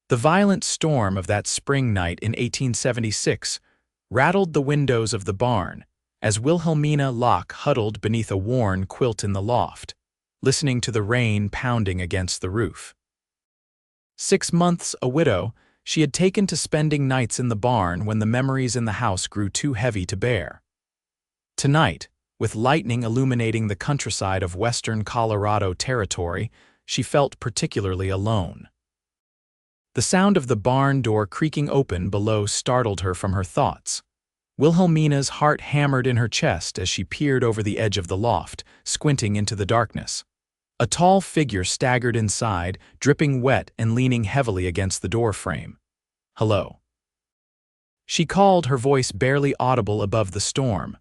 The violent storm of that spring night in 1876 rattled the windows of the barn as Wilhelmina Locke huddled beneath a worn quilt in the loft, listening to the rain pounding against the roof. 6 months a widow, she had taken to spending nights in the barn when the memories in the house grew too heavy to bear. Tonight, with lightning illuminating the countryside of western Colorado territory, she felt particularly alone. The sound of the barn door creaking open below startled her from her thoughts. Wilhelmina's heart hammered in her chest as she peered over the edge of the loft, squinting into the darkness. A tall figure staggered inside, dripping wet and leaning heavily against the door frame. "Hello." She called, her voice barely audible above the storm.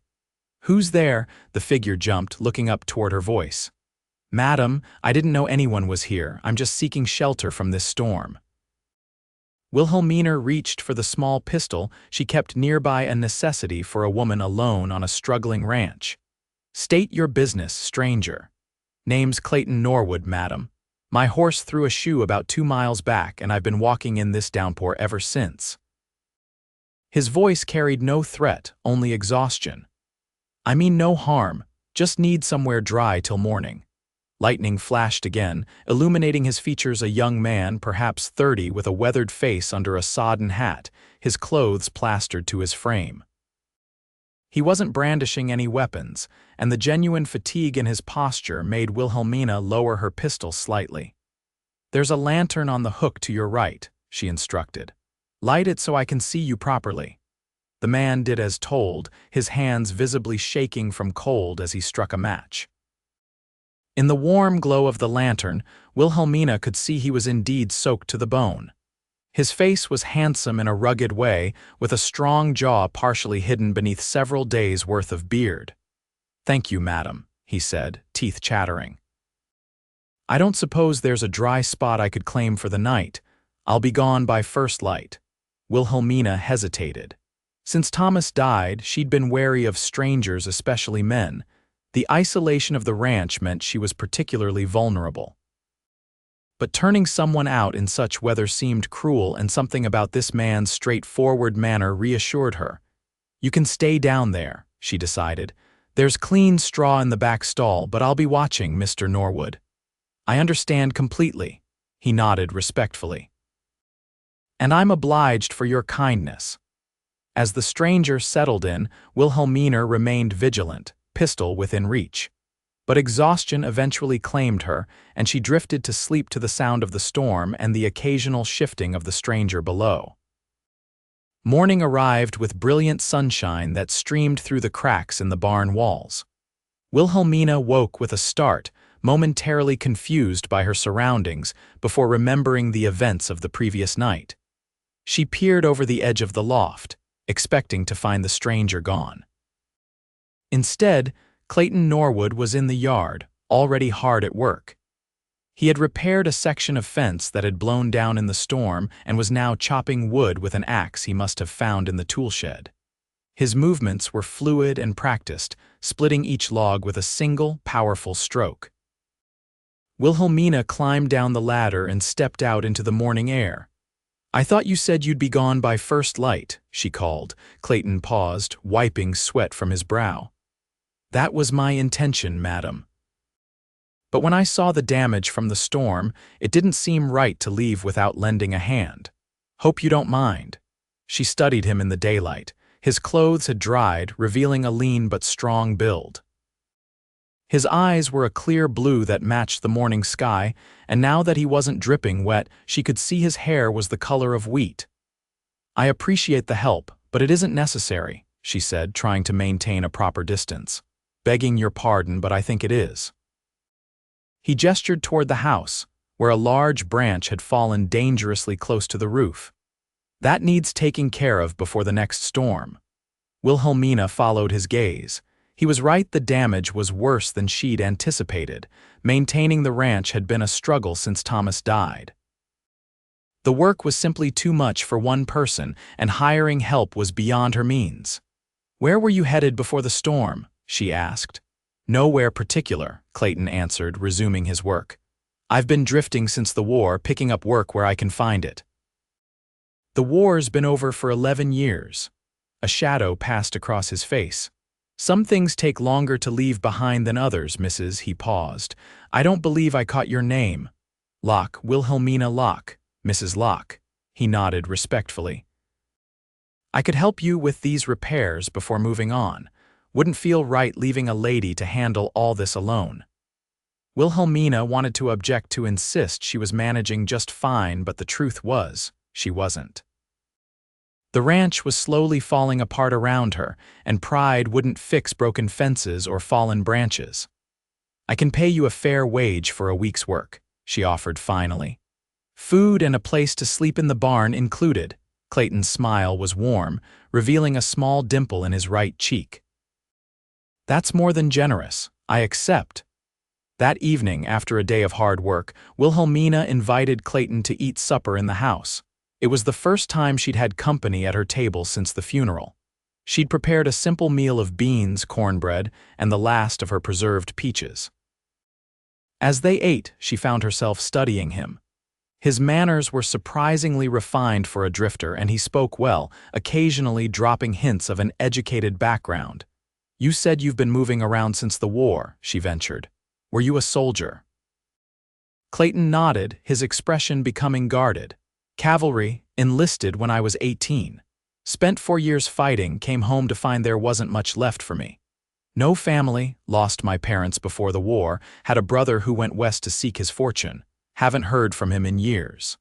"Who's there?" The figure jumped, looking up toward her voice. "Madam, I didn't know anyone was here. I'm just seeking shelter from this storm." Wilhelmina reached for the small pistol she kept nearby, a necessity for a woman alone on a struggling ranch. "State your business, stranger." "Name's Clayton Norwood, madam. My horse threw a shoe about 2 miles back, and I've been walking in this downpour ever since." His voice carried no threat, only exhaustion. "I mean no harm, just need somewhere dry till morning." Lightning flashed again, illuminating his features, a young man, perhaps 30, with a weathered face under a sodden hat, his clothes plastered to his frame. He wasn't brandishing any weapons, and the genuine fatigue in his posture made Wilhelmina lower her pistol slightly. "There's a lantern on the hook to your right," she instructed. "Light it so I can see you properly." The man did as told, his hands visibly shaking from cold as he struck a match. In the warm glow of the lantern, Wilhelmina could see he was indeed soaked to the bone. His face was handsome in a rugged way, with a strong jaw partially hidden beneath several days' worth of beard. "Thank you, madam," he said, teeth chattering. "I don't suppose there's a dry spot I could claim for the night. I'll be gone by first light." Wilhelmina hesitated. Since Thomas died, she'd been wary of strangers, especially men. The isolation of the ranch meant she was particularly vulnerable. But turning someone out in such weather seemed cruel, and something about this man's straightforward manner reassured her. "You can stay down there," she decided. "There's clean straw in the back stall, but I'll be watching, Mr. Norwood." "I understand completely," he nodded respectfully. "And I'm obliged for your kindness." As the stranger settled in, Wilhelmina remained vigilant, pistol within reach. But exhaustion eventually claimed her, and she drifted to sleep to the sound of the storm and the occasional shifting of the stranger below. Morning arrived with brilliant sunshine that streamed through the cracks in the barn walls. Wilhelmina woke with a start, momentarily confused by her surroundings before remembering the events of the previous night. She peered over the edge of the loft, expecting to find the stranger gone. Instead, Clayton Norwood was in the yard, already hard at work. He had repaired a section of fence that had blown down in the storm and was now chopping wood with an axe he must have found in the toolshed. His movements were fluid and practiced, splitting each log with a single, powerful stroke. Wilhelmina climbed down the ladder and stepped out into the morning air. "I thought you said you'd be gone by first light," she called. Clayton paused, wiping sweat from his brow. "That was my intention, madam. But when I saw the damage from the storm, it didn't seem right to leave without lending a hand. Hope you don't mind." She studied him in the daylight. His clothes had dried, revealing a lean but strong build. His eyes were a clear blue that matched the morning sky, and now that he wasn't dripping wet, she could see his hair was the color of wheat. "I appreciate the help, but it isn't necessary," she said, trying to maintain a proper distance. "Begging your pardon, but I think it is." He gestured toward the house, where a large branch had fallen dangerously close to the roof. "That needs taking care of before the next storm." Wilhelmina followed his gaze. He was right, the damage was worse than she'd anticipated. Maintaining the ranch had been a struggle since Thomas died. The work was simply too much for one person, and hiring help was beyond her means. "Where were you headed before the storm?" she asked. "Nowhere particular," Clayton answered, resuming his work. "I've been drifting since the war, picking up work where I can find it." The war's been over for 11 years. A shadow passed across his face. Some things take longer to leave behind than others, Mrs. He paused. I don't believe I caught your name. Locke, Wilhelmina Locke, Mrs. Locke. He nodded respectfully. I could help you with these repairs before moving on. Wouldn't feel right leaving a lady to handle all this alone. Wilhelmina wanted to object, to insist she was managing just fine, but the truth was, she wasn't. The ranch was slowly falling apart around her, and pride wouldn't fix broken fences or fallen branches. I can pay you a fair wage for a week's work, she offered finally. Food and a place to sleep in the barn included. Clayton's smile was warm, revealing a small dimple in his right cheek. That's more than generous. I accept. That evening, after a day of hard work, Wilhelmina invited Clayton to eat supper in the house. It was the first time she'd had company at her table since the funeral. She'd prepared a simple meal of beans, cornbread, and the last of her preserved peaches. As they ate, she found herself studying him. His manners were surprisingly refined for a drifter, and he spoke well, occasionally dropping hints of an educated background. You said you've been moving around since the war, she ventured. Were you a soldier? Clayton nodded, his expression becoming guarded. Cavalry, enlisted when I was 18. Spent 4 years fighting, came home to find there wasn't much left for me. No family, lost my parents before the war, had a brother who went west to seek his fortune. Haven't heard from him in years.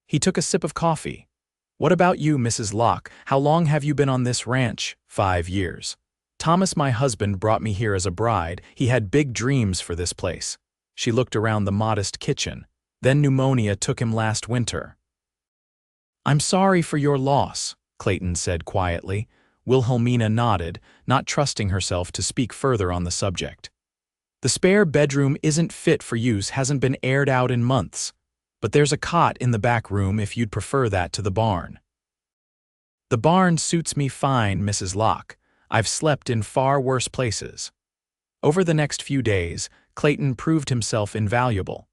He took a sip of coffee. What about you, Mrs. Locke? How long have you been on this ranch? 5 years. Thomas, my husband, brought me here as a bride. He had big dreams for this place. She looked around the modest kitchen. Then pneumonia took him last winter. I'm sorry for your loss, Clayton said quietly. Wilhelmina nodded, not trusting herself to speak further on the subject. The spare bedroom isn't fit for use, hasn't been aired out in months. But there's a cot in the back room if you'd prefer that to the barn. The barn suits me fine, Mrs. Locke. I've slept in far worse places. Over the next few days, Clayton proved himself invaluable.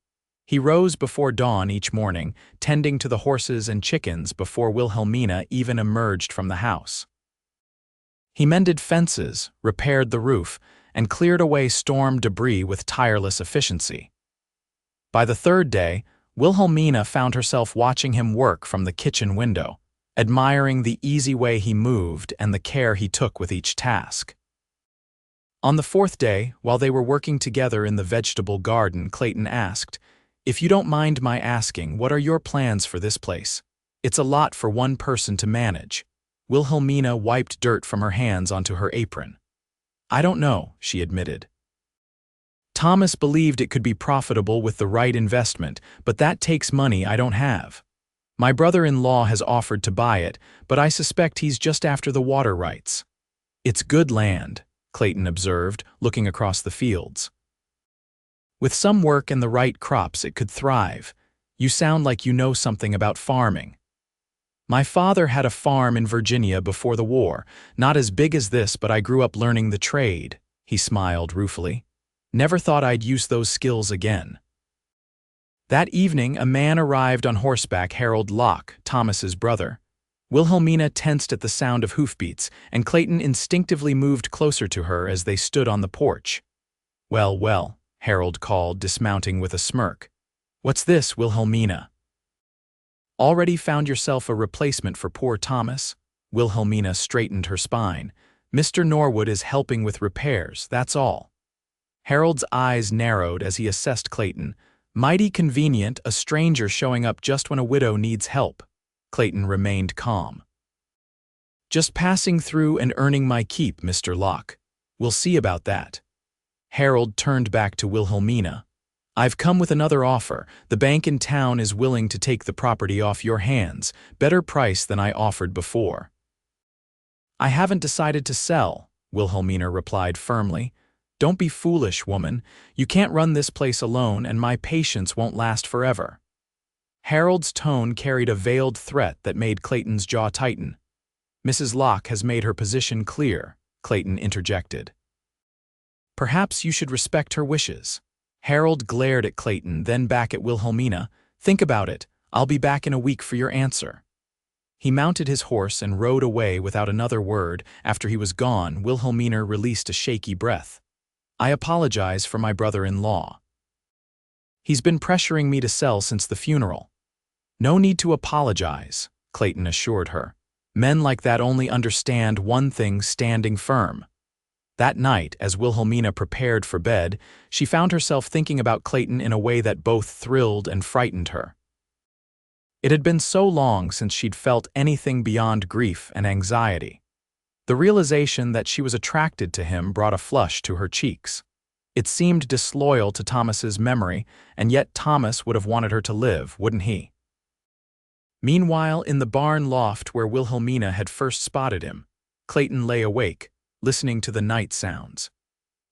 He rose before dawn each morning, tending to the horses and chickens before Wilhelmina even emerged from the house. He mended fences, repaired the roof, and cleared away storm debris with tireless efficiency. By the third day, Wilhelmina found herself watching him work from the kitchen window, admiring the easy way he moved and the care he took with each task. On the fourth day, while they were working together in the vegetable garden, Clayton asked, If you don't mind my asking, what are your plans for this place? It's a lot for one person to manage. Wilhelmina wiped dirt from her hands onto her apron. I don't know, she admitted. Thomas believed it could be profitable with the right investment, but that takes money I don't have. My brother-in-law has offered to buy it, but I suspect he's just after the water rights. It's good land, Clayton observed, looking across the fields. With some work and the right crops, it could thrive. You sound like you know something about farming. My father had a farm in Virginia before the war, not as big as this, but I grew up learning the trade, he smiled ruefully. Never thought I'd use those skills again. That evening, a man arrived on horseback, Harold Locke, Thomas's brother. Wilhelmina tensed at the sound of hoofbeats, and Clayton instinctively moved closer to her as they stood on the porch. Well, well, Harold called, dismounting with a smirk. What's this, Wilhelmina? Already found yourself a replacement for poor Thomas? Wilhelmina straightened her spine. Mr. Norwood is helping with repairs, that's all. Harold's eyes narrowed as he assessed Clayton. Mighty convenient, a stranger showing up just when a widow needs help. Clayton remained calm. Just passing through and earning my keep, Mr. Locke. We'll see about that. Harold turned back to Wilhelmina. I've come with another offer. The bank in town is willing to take the property off your hands, better price than I offered before. I haven't decided to sell, Wilhelmina replied firmly. Don't be foolish, woman. You can't run this place alone, and my patience won't last forever. Harold's tone carried a veiled threat that made Clayton's jaw tighten. Mrs. Locke has made her position clear, Clayton interjected. Perhaps you should respect her wishes. Harold glared at Clayton, then back at Wilhelmina. Think about it. I'll be back in a week for your answer. He mounted his horse and rode away without another word. After he was gone, Wilhelmina released a shaky breath. "I apologize for my brother-in-law. He's been pressuring me to sell since the funeral." "No need to apologize," Clayton assured her. "Men like that only understand one thing: standing firm." That night, as Wilhelmina prepared for bed, she found herself thinking about Clayton in a way that both thrilled and frightened her. It had been so long since she'd felt anything beyond grief and anxiety. The realization that she was attracted to him brought a flush to her cheeks. It seemed disloyal to Thomas's memory, and yet Thomas would have wanted her to live, wouldn't he? Meanwhile, in the barn loft where Wilhelmina had first spotted him, Clayton lay awake, listening to the night sounds.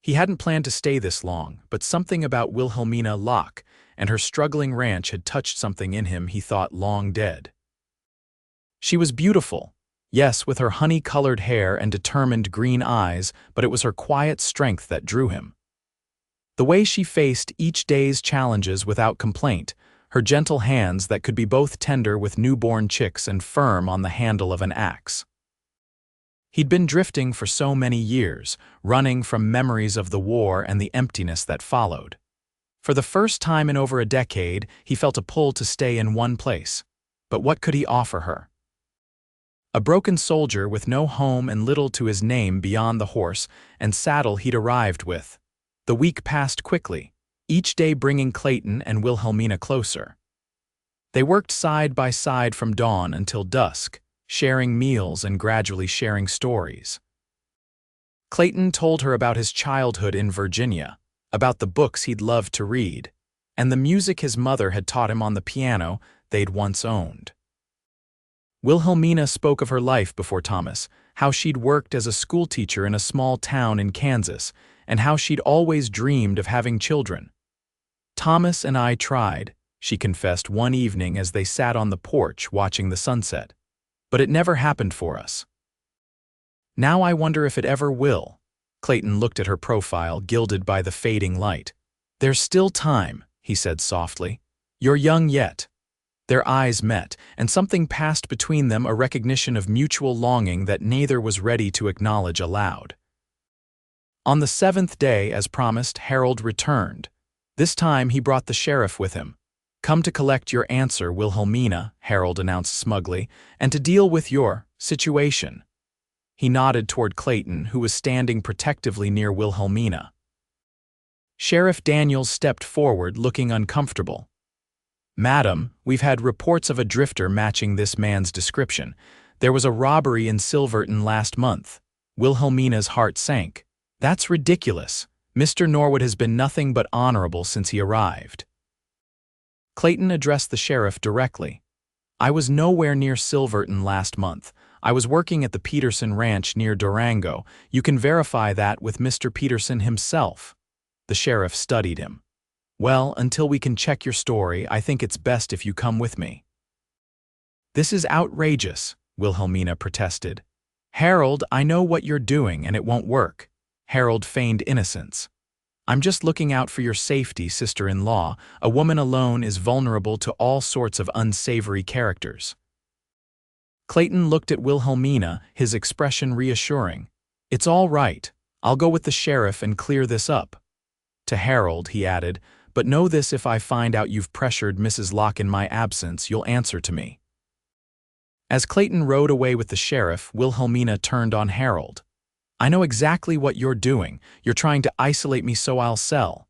He hadn't planned to stay this long, but something about Wilhelmina Locke and her struggling ranch had touched something in him he thought long dead. She was beautiful, yes, with her honey-colored hair and determined green eyes, but it was her quiet strength that drew him. The way she faced each day's challenges without complaint, her gentle hands that could be both tender with newborn chicks and firm on the handle of an axe. He'd been drifting for so many years, running from memories of the war and the emptiness that followed. For the first time in over a decade, he felt a pull to stay in one place. But what could he offer her? A broken soldier with no home and little to his name beyond the horse and saddle he'd arrived with. The week passed quickly, each day bringing Clayton and Wilhelmina closer. They worked side by side from dawn until dusk, sharing meals and gradually sharing stories. Clayton told her about his childhood in Virginia, about the books he'd loved to read, and the music his mother had taught him on the piano they'd once owned. Wilhelmina spoke of her life before Thomas, how she'd worked as a schoolteacher in a small town in Kansas, and how she'd always dreamed of having children. "Thomas and I tried," she confessed one evening as they sat on the porch watching the sunset. "But it never happened for us. Now I wonder if it ever will." Clayton looked at her profile, gilded by the fading light. "There's still time," he said softly. "You're young yet." Their eyes met, and something passed between them, a recognition of mutual longing that neither was ready to acknowledge aloud. On the 7th day, as promised, Harold returned. This time he brought the sheriff with him. "Come to collect your answer, Wilhelmina," Harold announced smugly, "and to deal with your situation." He nodded toward Clayton, who was standing protectively near Wilhelmina. Sheriff Daniels stepped forward, looking uncomfortable. "Madam, we've had reports of a drifter matching this man's description. There was a robbery in Silverton last month." Wilhelmina's heart sank. "That's ridiculous. Mr. Norwood has been nothing but honorable since he arrived." Clayton addressed the sheriff directly. "I was nowhere near Silverton last month. I was working at the Peterson Ranch near Durango. You can verify that with Mr. Peterson himself." The sheriff studied him. "Well, until we can check your story, I think it's best if you come with me." "This is outrageous," Wilhelmina protested. "Harold, I know what you're doing and it won't work." Harold feigned innocence. "I'm just looking out for your safety, sister-in-law. A woman alone is vulnerable to all sorts of unsavory characters." Clayton looked at Wilhelmina, his expression reassuring. "It's all right. I'll go with the sheriff and clear this up." To Harold, he added, "But know this: if I find out you've pressured Mrs. Locke in my absence, you'll answer to me." As Clayton rode away with the sheriff, Wilhelmina turned on Harold. "I know exactly what you're doing. You're trying to isolate me so I'll sell."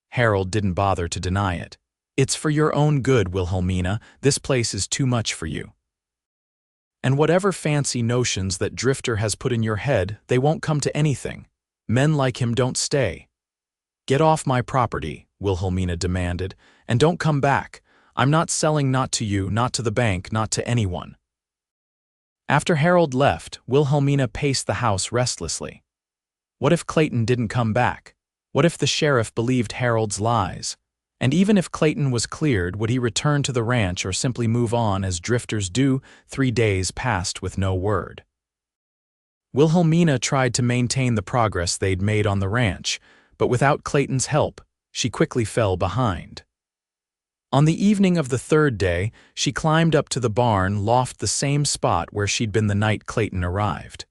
Harold didn't bother to deny it. "It's for your own good, Wilhelmina. This place is too much for you. And whatever fancy notions that Drifter has put in your head, they won't come to anything. Men like him don't stay." "Get off my property," Wilhelmina demanded, "and don't come back. I'm not selling, not to you, not to the bank, not to anyone." After Harold left, Wilhelmina paced the house restlessly. What if Clayton didn't come back? What if the sheriff believed Harold's lies? And even if Clayton was cleared, would he return to the ranch or simply move on as drifters do? 3 days passed with no word. Wilhelmina tried to maintain the progress they'd made on the ranch, but without Clayton's help, she quickly fell behind. On the evening of the third day, she climbed up to the barn loft, the same spot where she'd been the night Clayton arrived.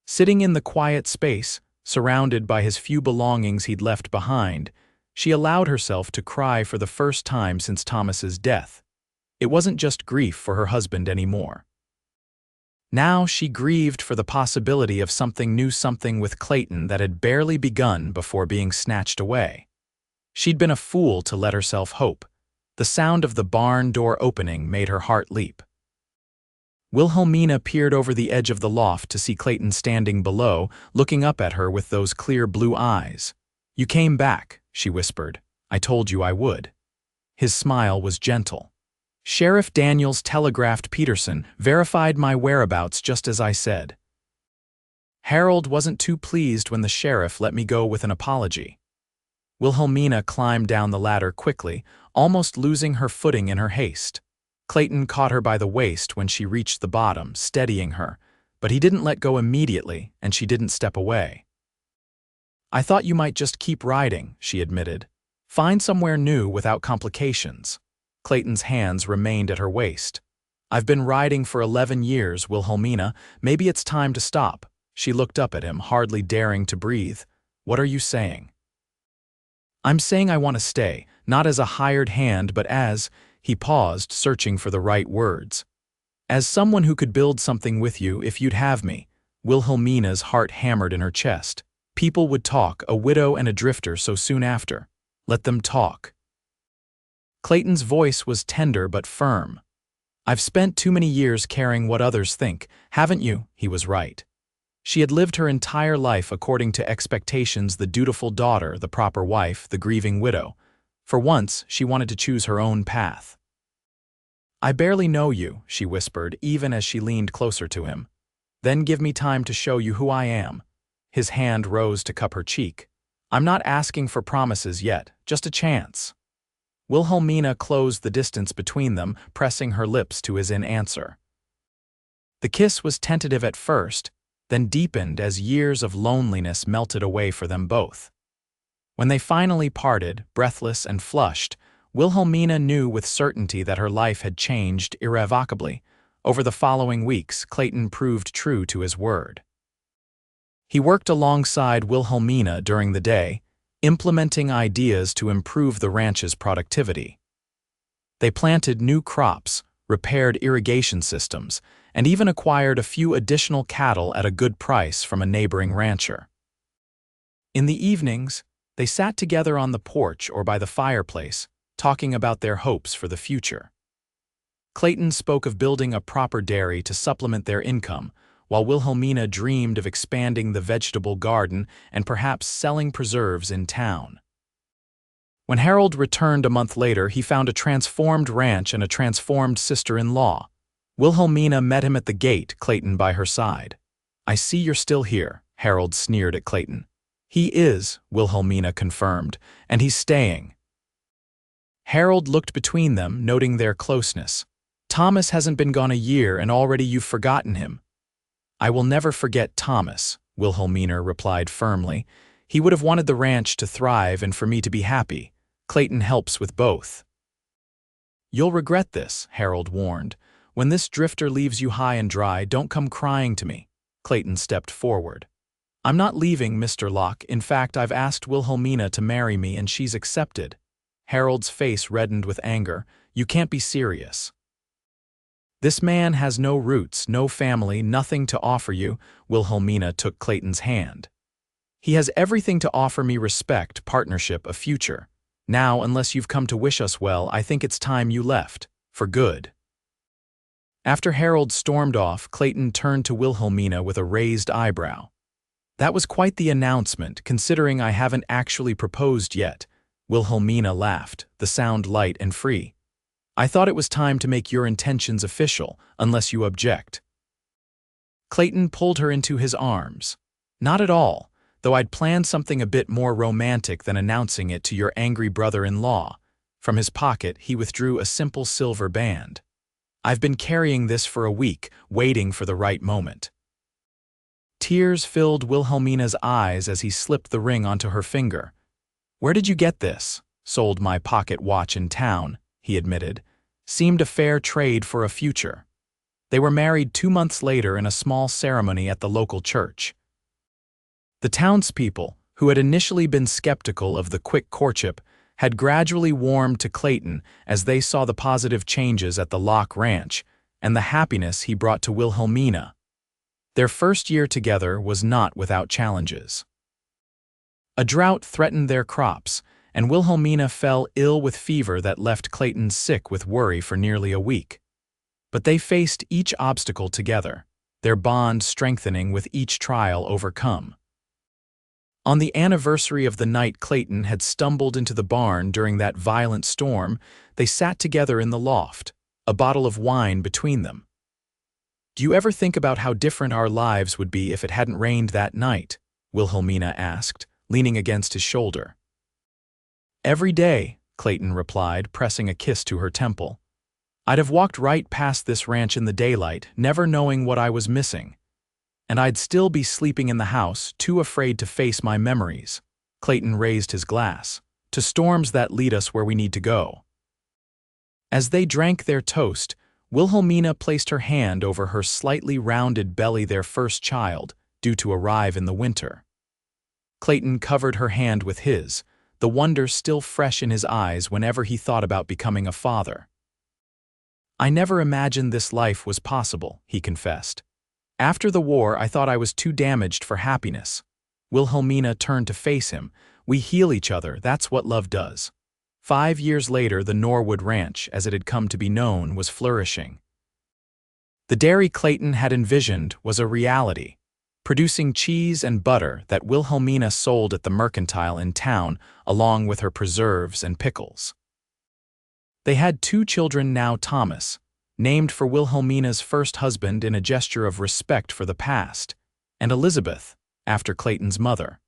Sitting in the quiet space, surrounded by his few belongings he'd left behind, she allowed herself to cry for the first time since Thomas's death. It wasn't just grief for her husband anymore. Now she grieved for the possibility of something new, something with Clayton that had barely begun before being snatched away. She'd been a fool to let herself hope. The sound of the barn door opening made her heart leap. Wilhelmina peered over the edge of the loft to see Clayton standing below, looking up at her with those clear blue eyes. "You came back," she whispered. "I told you I would." His smile was gentle. "Sheriff Daniels telegraphed Peterson, verified my whereabouts just as I said." Harold wasn't too pleased when the sheriff let me go with an apology. Wilhelmina climbed down the ladder quickly, almost losing her footing in her haste. Clayton caught her by the waist when she reached the bottom, steadying her, but he didn't let go immediately, and she didn't step away. "I thought you might just keep riding," she admitted. "Find somewhere new without complications." Clayton's hands remained at her waist. "I've been riding for 11 years, Wilhelmina. Maybe it's time to stop." She looked up at him, hardly daring to breathe. "What are you saying?" "I'm saying I want to stay, not as a hired hand, but as—" He paused, searching for the right words. "As someone who could build something with you if you'd have me." Wilhelmina's heart hammered in her chest. People would talk, a widow and a drifter so soon after. Let them talk. Clayton's voice was tender but firm. "I've spent too many years caring what others think, haven't you?" He was right. She had lived her entire life according to expectations, the dutiful daughter, the proper wife, the grieving widow. For once, she wanted to choose her own path. "I barely know you," she whispered, even as she leaned closer to him. "Then give me time to show you who I am." His hand rose to cup her cheek. "I'm not asking for promises yet, just a chance." Wilhelmina closed the distance between them, pressing her lips to his in answer. The kiss was tentative at first, then deepened as years of loneliness melted away for them both. When they finally parted, breathless and flushed, Wilhelmina knew with certainty that her life had changed irrevocably. Over the following weeks, Clayton proved true to his word. He worked alongside Wilhelmina during the day, implementing ideas to improve the ranch's productivity. They planted new crops, repaired irrigation systems, and even acquired a few additional cattle at a good price from a neighboring rancher. In the evenings, they sat together on the porch or by the fireplace, talking about their hopes for the future. Clayton spoke of building a proper dairy to supplement their income, while Wilhelmina dreamed of expanding the vegetable garden and perhaps selling preserves in town. When Harold returned a month later, he found a transformed ranch and a transformed sister-in-law. Wilhelmina met him at the gate, Clayton by her side. "I see you're still here," Harold sneered at Clayton. "He is," Wilhelmina confirmed, "and he's staying." Harold looked between them, noting their closeness. "Thomas hasn't been gone a year, and already you've forgotten him." "I will never forget Thomas," Wilhelmina replied firmly. "He would have wanted the ranch to thrive and for me to be happy. Clayton helps with both." "You'll regret this," Harold warned. "When this drifter leaves you high and dry, don't come crying to me." Clayton stepped forward. "I'm not leaving, Mr. Locke. In fact, I've asked Wilhelmina to marry me and she's accepted." Harold's face reddened with anger. "You can't be serious." "This man has no roots, no family, nothing to offer you." Wilhelmina took Clayton's hand. "He has everything to offer me: respect, partnership, a future. Now, unless you've come to wish us well, I think it's time you left. For good." After Harold stormed off, Clayton turned to Wilhelmina with a raised eyebrow. "That was quite the announcement, considering I haven't actually proposed yet." Wilhelmina laughed, the sound light and free. "I thought it was time to make your intentions official, unless you object." Clayton pulled her into his arms. "Not at all, though I'd planned something a bit more romantic than announcing it to your angry brother-in-law." From his pocket, he withdrew a simple silver band. "I've been carrying this for a week, waiting for the right moment." Tears filled Wilhelmina's eyes as he slipped the ring onto her finger. "Where did you get this?" "Sold my pocket watch in town," he admitted. "Seemed a fair trade for a future." They were married 2 months later in a small ceremony at the local church. The townspeople, who had initially been skeptical of the quick courtship, had gradually warmed to Clayton as they saw the positive changes at the Locke ranch and the happiness he brought to Wilhelmina. Their first year together was not without challenges. A drought threatened their crops, and Wilhelmina fell ill with fever that left Clayton sick with worry for nearly a week. But they faced each obstacle together, their bond strengthening with each trial overcome. On the anniversary of the night Clayton had stumbled into the barn during that violent storm, they sat together in the loft, a bottle of wine between them. "Do you ever think about how different our lives would be if it hadn't rained that night?" Wilhelmina asked, leaning against his shoulder. "Every day," Clayton replied, pressing a kiss to her temple. "I'd have walked right past this ranch in the daylight, never knowing what I was missing. And I'd still be sleeping in the house, too afraid to face my memories." Clayton raised his glass. "To storms that lead us where we need to go." As they drank their toast, Wilhelmina placed her hand over her slightly rounded belly, their first child, due to arrive in the winter. Clayton covered her hand with his, the wonder still fresh in his eyes whenever he thought about becoming a father. "I never imagined this life was possible," he confessed. "After the war, I thought I was too damaged for happiness." Wilhelmina turned to face him. "We heal each other, that's what love does." 5 years later, the Norwood Ranch, as it had come to be known, was flourishing. The dairy Clayton had envisioned was a reality, producing cheese and butter that Wilhelmina sold at the mercantile in town, along with her preserves and pickles. They had 2 children now: Thomas, named for Wilhelmina's first husband in a gesture of respect for the past, and Elizabeth, after Clayton's mother.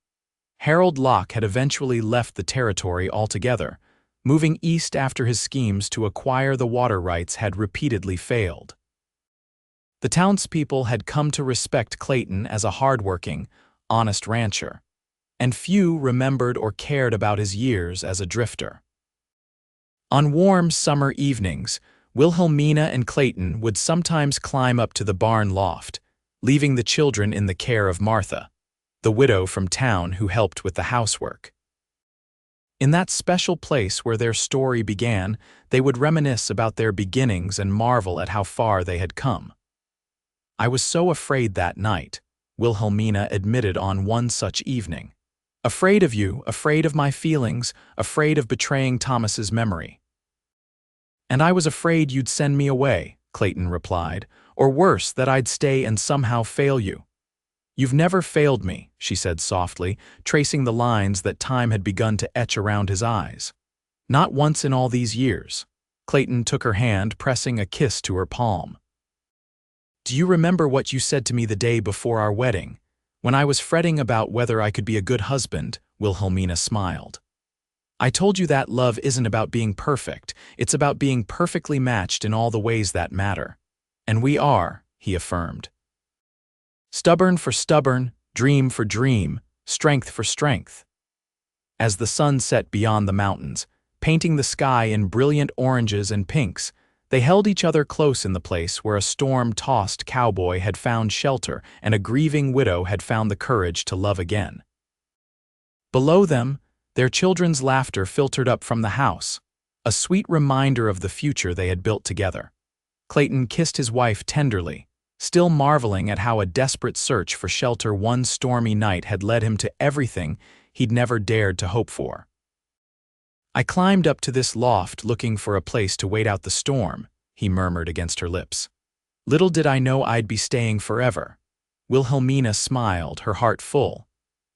Harold Locke had eventually left the territory altogether, moving east after his schemes to acquire the water rights had repeatedly failed. The townspeople had come to respect Clayton as a hardworking, honest rancher, and few remembered or cared about his years as a drifter. On warm summer evenings, Wilhelmina and Clayton would sometimes climb up to the barn loft, leaving the children in the care of Martha, the widow from town who helped with the housework. In that special place where their story began, they would reminisce about their beginnings and marvel at how far they had come. "I was so afraid that night," Wilhelmina admitted on one such evening. "Afraid of you, afraid of my feelings, afraid of betraying Thomas's memory." "And I was afraid you'd send me away," Clayton replied, "or worse, that I'd stay and somehow fail you." "You've never failed me," she said softly, tracing the lines that time had begun to etch around his eyes. "Not once in all these years." Clayton took her hand, pressing a kiss to her palm. "Do you remember what you said to me the day before our wedding, when I was fretting about whether I could be a good husband?" Wilhelmina smiled. "I told you that love isn't about being perfect, it's about being perfectly matched in all the ways that matter. And we are," he affirmed. "Stubborn for stubborn, dream for dream, strength for strength." As the sun set beyond the mountains, painting the sky in brilliant oranges and pinks, they held each other close in the place where a storm-tossed cowboy had found shelter and a grieving widow had found the courage to love again. Below them, their children's laughter filtered up from the house, a sweet reminder of the future they had built together. Clayton kissed his wife tenderly, still marveling at how a desperate search for shelter one stormy night had led him to everything he'd never dared to hope for. "I climbed up to this loft looking for a place to wait out the storm," he murmured against her lips. "Little did I know I'd be staying forever." Wilhelmina smiled, her heart full.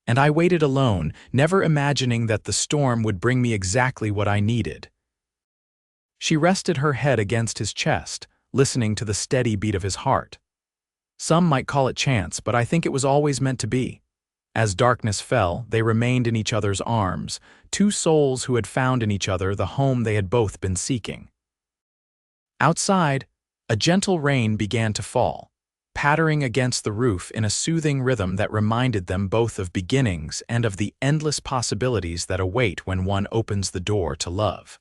"And I waited alone, never imagining that the storm would bring me exactly what I needed." She rested her head against his chest, listening to the steady beat of his heart. "Some might call it chance, but I think it was always meant to be." As darkness fell, they remained in each other's arms, 2 souls who had found in each other the home they had both been seeking. Outside, a gentle rain began to fall, pattering against the roof in a soothing rhythm that reminded them both of beginnings and of the endless possibilities that await when one opens the door to love.